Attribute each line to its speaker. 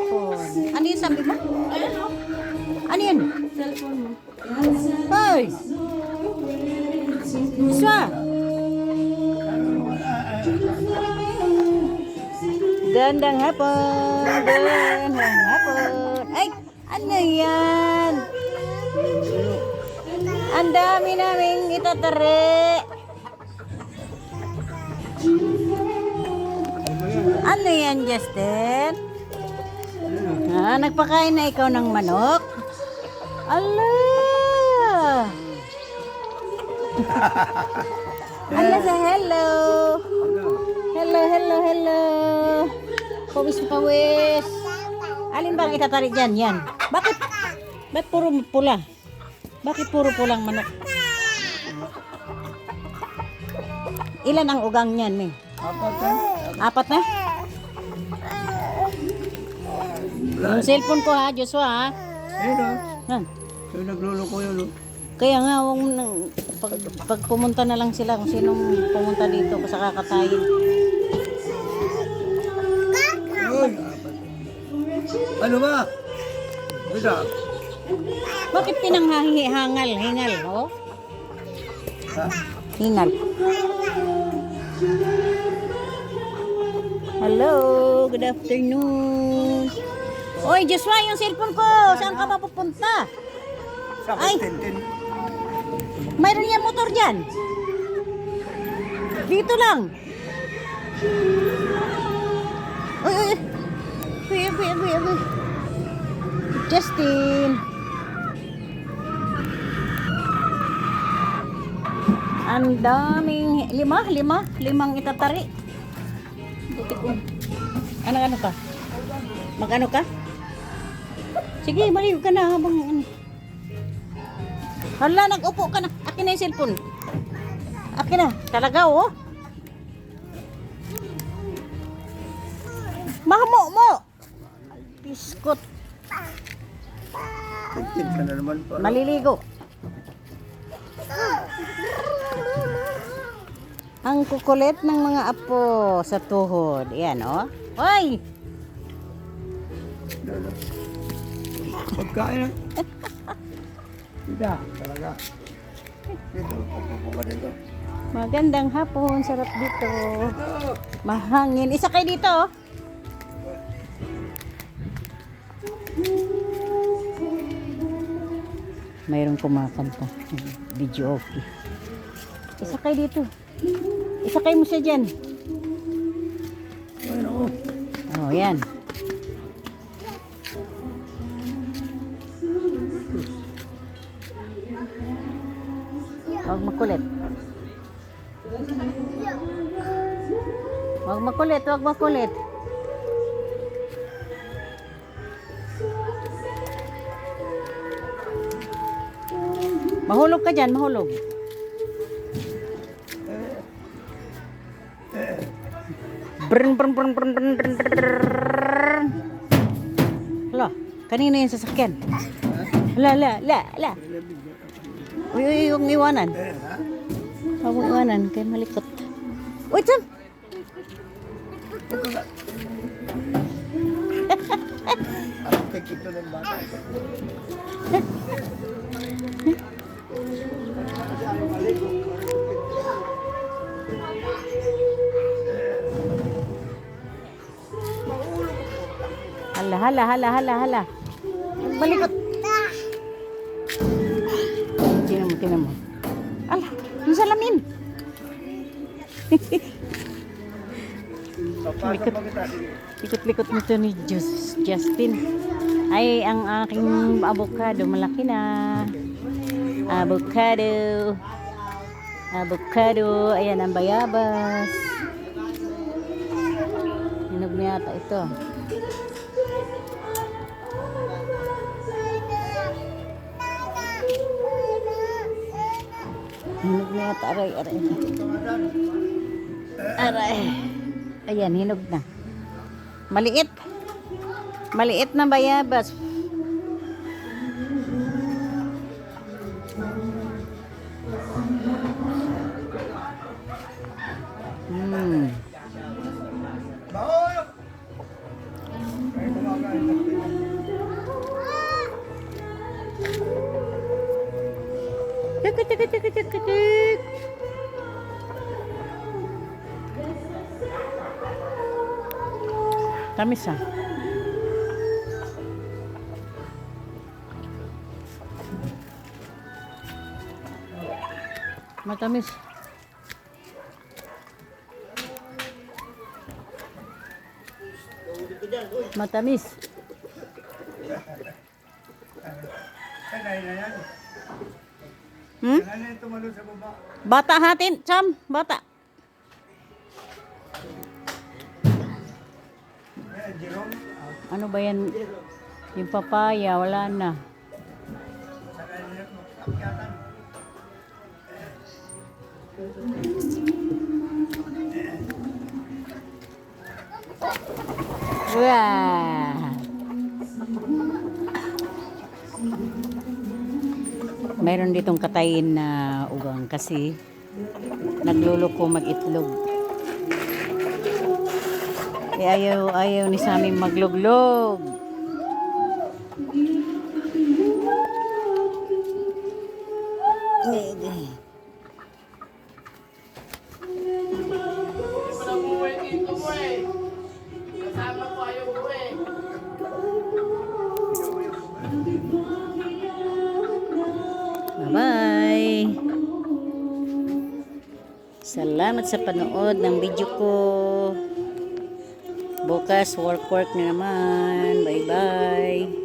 Speaker 1: hapon. Ano yung sabi mo? Ano yan?
Speaker 2: Cellphone mo.
Speaker 1: Hoy! Iswa! Gandang hapon! Gandang hapon! Ay! Ano yan? Ang dami naming itatari! Ano yan, Justin? Nagpakain na ikaw ng manok? Ala! Ala sa hello! Hello, hello, hello! Pawis na pawis! Alin bang itatari dyan? Yan. Bakit? Ba't puro pula? Bakit puro pulang manok? Ilan ang ugang niyan, Ming? Apat na? Yung cellphone ko ha, Joshua ha?
Speaker 3: Ayun
Speaker 1: Ha?
Speaker 3: Yung nagluluko yun.
Speaker 1: Kaya nga, huwag mo nang, pag pumunta na lang sila kung sinong pumunta dito sa kakatayin.
Speaker 3: Uy! Ano ba? Bida.
Speaker 1: Bakit pinanghangal? Hingal, oh?
Speaker 3: Ha?
Speaker 1: Hingal. Hello, good afternoon. Oy, Joshua, yung cellphone ko. Saan ka mapupunta?
Speaker 3: Sa
Speaker 1: Ay!
Speaker 3: Tintin.
Speaker 1: Mayroon yan motor dyan. Dito lang. Uy, uy. Uy, uy, uy, uy. Justin. Ang daming, limang itatari. Buti ko. Ano ka? Mag-ano ka? Sige, maliw ka na habang ano. Hala, nag-upo ka na. Akin na yung cellphone. Akin na. Talaga, oh. Mahamo mo. Biskot.
Speaker 3: Tintin ka na naman pa.
Speaker 1: Maliligo. Ang kukulit ng mga apo sa tuhod. Ayan, oh. Hoy!
Speaker 3: Pagkain na. Bida. Talaga. Dito. Pupo ka dito.
Speaker 1: Magandang hapon. Sarap dito. Mahangin. Isa kayo dito, oh. Mayroong kumakanta. Video okay. Isa kayo dito. Isa kayo mo siya dyan.
Speaker 3: Ayun ako.
Speaker 1: Oh, yan. Huwag makulit. Huwag makulit, huwag makulit. Mahulog ka dyan, mahulog. Brn, brn, brn, brn, brn, brn, brn. Hala, kanina yung sasakyan. Hala. Uy, yung iwanan. Huwag mong iwanan, kaya malikot. Uy, Sam!
Speaker 3: Ang ito ng bata.
Speaker 1: Hala. Balikot. Tinan mo. Ala, yung salamin. Likot-likot nito ni Justin. Ay, ang aking avocado, malaki na. Avocado. Ayan ang bayabas. Hinog na yata ito. Hinog na yata. Aray. Ayan, hinog na. Maliit na bayabas. Katik. Tamis ah. Matamis. Matamis.
Speaker 3: Sanay na yan.
Speaker 1: Hmm?
Speaker 3: Sanay na yung tumalon sa baba.
Speaker 1: Bata hatin, Cham. Bata.
Speaker 3: Yan, Jerome.
Speaker 1: Ano ba yan? Yung papaya, wala na.
Speaker 3: Sanay na yung akyatan.
Speaker 1: Wow. Mayroon ditong katayin na ugang kasi nagluluko mag-itlog. Eh, ayaw ni Sammy magluglog. Bye-bye. Salamat sa panood ng video ko. Bukas work na naman. Bye-bye.